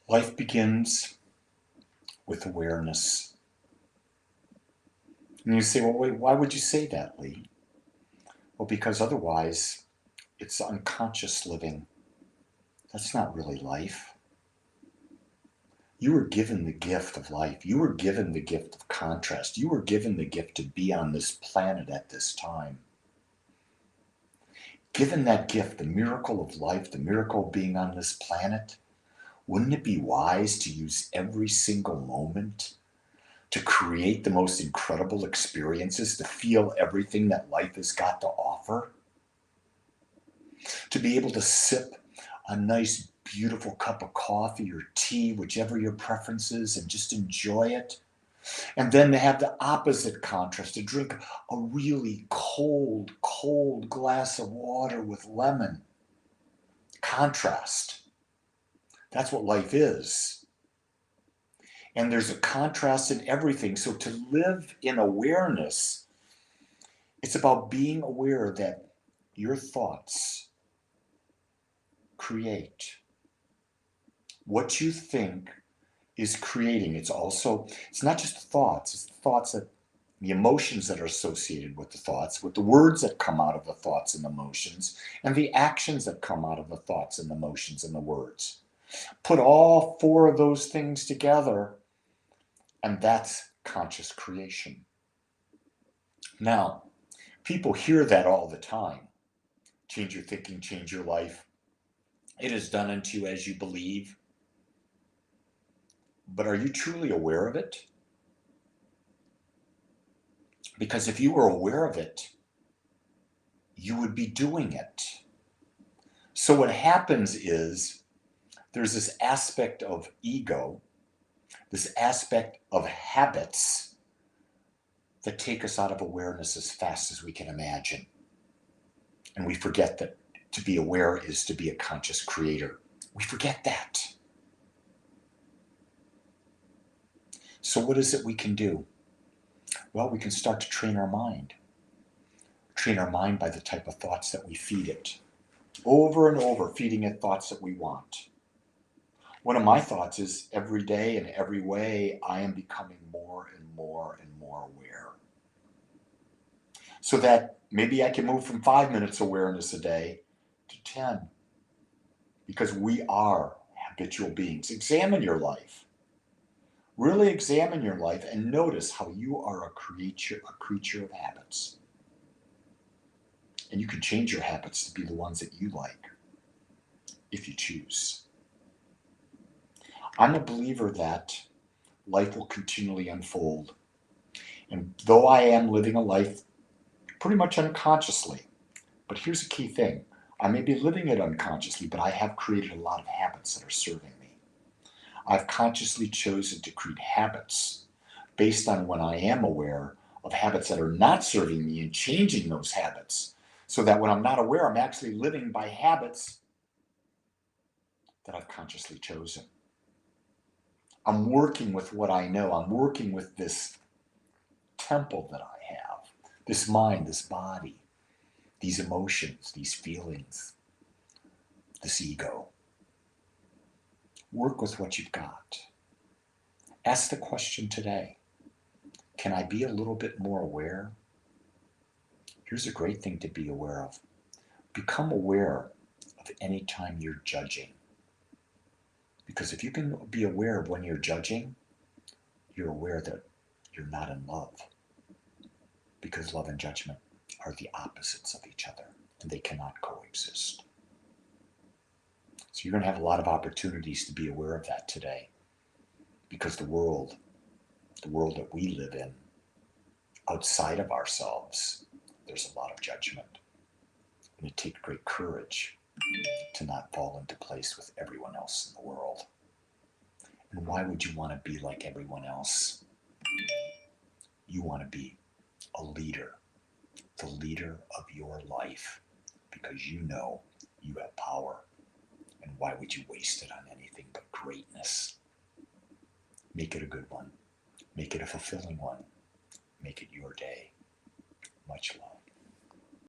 Life begins with awareness. And you say, well, wait, why would you say that, Lee? Well, because otherwise it's unconscious living. That's not really life. You were given the gift of life. You were given the gift of contrast. You were given the gift to be on this planet at this time. Given that gift, the miracle of life, the miracle of being on this planet, wouldn't it be wise to use every single moment to create the most incredible experiences, to feel everything that life has got to offer? To be able to sip a nice, beautiful cup of coffee or tea, whichever your preference is, and just enjoy it. And then to have the opposite contrast, to drink a really cold, cold glass of water with lemon. Contrast. That's what life is. And there's a contrast in everything. So to live in awareness, it's about being aware that your thoughts create. What you think is creating. It's not just thoughts, it's the thoughts that, the emotions that are associated with the thoughts, with the words that come out of the thoughts and emotions, and the actions that come out of the thoughts and emotions and the words. Put all four of those things together, and that's conscious creation. Now, people hear that all the time. Change your thinking, change your life. It is done unto you as you believe. But are you truly aware of it? Because if you were aware of it, you would be doing it. So what happens is there's this aspect of ego, this aspect of habits that take us out of awareness as fast as we can imagine. And we forget that to be aware is to be a conscious creator. We forget that. So what is it we can do? Well, we can start to train our mind. Train our mind by the type of thoughts that we feed it. Over and over, feeding it thoughts that we want. One of my thoughts is every day in every way, I am becoming more and more and more aware. So that maybe I can move from 5 minutes awareness a day to 10. Because we are habitual beings. Examine your life. Really examine your life and notice how you are a creature of habits. And you can change your habits to be the ones that you like, if you choose. I'm a believer that life will continually unfold. And though I am living a life pretty much unconsciously, but here's a key thing. I may be living it unconsciously, but I have created a lot of habits that are serving me. I've consciously chosen to create habits based on when I am aware of habits that are not serving me and changing those habits so that when I'm not aware, I'm actually living by habits that I've consciously chosen. I'm working with what I know. I'm working with this temple that I have, this mind, this body, these emotions, these feelings, this ego. Work with what you've got. Ask the question today, can I be a little bit more aware? Here's a great thing to be aware of. Become aware of any time you're judging. Because if you can be aware of when you're judging, you're aware that you're not in love. Because love and judgment are the opposites of each other, and they cannot coexist. So you're going to have a lot of opportunities to be aware of that today. Because the world that we live in, outside of ourselves, there's a lot of judgment. And it takes great courage to not fall into place with everyone else in the world. And why would you want to be like everyone else? You want to be a leader, the leader of your life, because you know you have power. And why would you waste it on anything but greatness? Make it a good one. Make it a fulfilling one. Make it your day. Much love.